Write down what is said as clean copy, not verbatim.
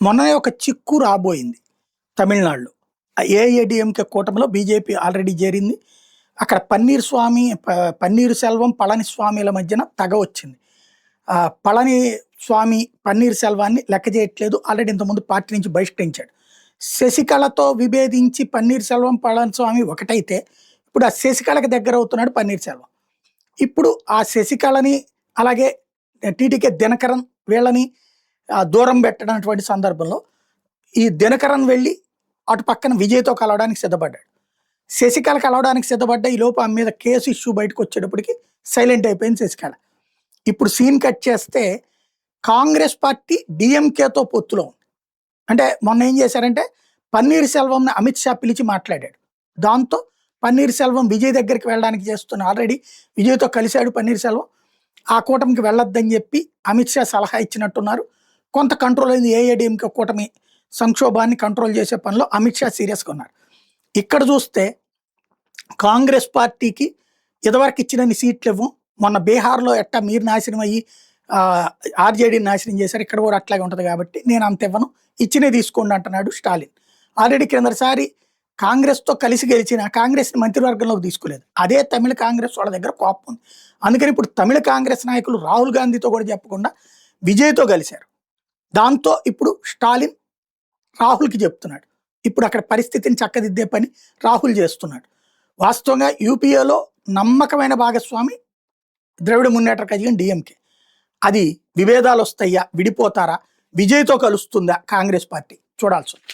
మొన్ననే ఒక చిక్కు రాబోయింది తమిళనాడులో. ఏఐఏడీఎంకే కూటమిలో బీజేపీ ఆల్రెడీ చేరింది. అక్కడ పన్నీరు సెల్వం, పళనిస్వామిల మధ్యన తెగ వచ్చింది. పళని స్వామి పన్నీర్ సెల్వాన్ని లెక్క చేయట్లేదు. ఆల్రెడీ ఇంతకుముందు పార్టీ నుంచి బహిష్కరించాడు. శశికళతో విభేదించి పన్నీర్ సెల్వం, పళనిస్వామి ఒకటైతే ఇప్పుడు ఆ శశికళకి దగ్గర అవుతున్నాడు పన్నీర్ సెల్వం. ఇప్పుడు ఆ శశికళని అలాగే టీటీకే దినకరన్ వీళ్ళని దూరం పెట్టినటువంటి సందర్భంలో ఈ దినకరన్ వెళ్ళి అటు పక్కన విజయ్తో కలవడానికి సిద్ధపడ్డాడు. శశికళ కలవడానికి సిద్ధపడ్డా ఈ లోపు ఆమె మీద కేసు ఇష్యూ బయటకు వచ్చేటప్పటికి సైలెంట్ అయిపోయింది శశికళ. ఇప్పుడు సీన్ కట్ చేస్తే కాంగ్రెస్ పార్టీ డిఎంకేతో పొత్తులో ఉంది. అంటే మొన్న ఏం చేశారంటే పన్నీర్ సెల్వంని అమిత్ షా పిలిచి మాట్లాడాడు. దాంతో పన్నీర్ సెల్వం విజయ్ దగ్గరికి వెళ్ళడానికి చేస్తున్న ఆల్రెడీ విజయ్తో కలిశాడు పన్నీర్ సెల్వం. ఆ కూటమికి వెళ్ళొద్దని చెప్పి అమిత్ షా సలహా ఇచ్చినట్టున్నారు. కొంత కంట్రోల్ అయింది. ఏఐఏడీఎంకే కూటమి సంక్షోభాన్ని కంట్రోల్ చేసే పనిలో అమిత్ షా సీరియస్గా ఉన్నారు. ఇక్కడ చూస్తే కాంగ్రెస్ పార్టీకి ఇదివరకు ఇచ్చినన్ని సీట్లు ఇవ్వం. మొన్న బీహార్లో ఎట్టా మీరు నాశనం అయ్యి ఆర్జేడీని నాశనం చేశారు, ఇక్కడ కూడా అట్లాగే ఉంటుంది కాబట్టి నేను అంత ఇవ్వను, ఇచ్చినే తీసుకోండి అంటున్నాడు స్టాలిన్. ఆల్రెడీ క్రిందసారి కాంగ్రెస్తో కలిసి గెలిచిన కాంగ్రెస్ని మంత్రివర్గంలోకి తీసుకోలేదు. అదే తమిళ కాంగ్రెస్ వాళ్ళ దగ్గర కోపం ఉంది. అందుకని ఇప్పుడు తమిళ కాంగ్రెస్ నాయకులు రాహుల్ గాంధీతో కూడా చెప్పకుండా విజయ్తో కలిశారు. దాంతో ఇప్పుడు స్టాలిన్ రాహుల్కి చెప్తున్నాడు. ఇప్పుడు అక్కడ పరిస్థితిని చక్కదిద్దే పని రాహుల్ చేస్తున్నాడు. వాస్తవంగా యూపీఏలో నమ్మకమైన భాగస్వామి ద్రవిడ మున్నేట్ర కజగం డిఎంకే. అది విభేదాలు వస్తాయా, విడిపోతారా, విజయ్తో కలుస్తుందా కాంగ్రెస్ పార్టీ చూడాల్సి ఉంది.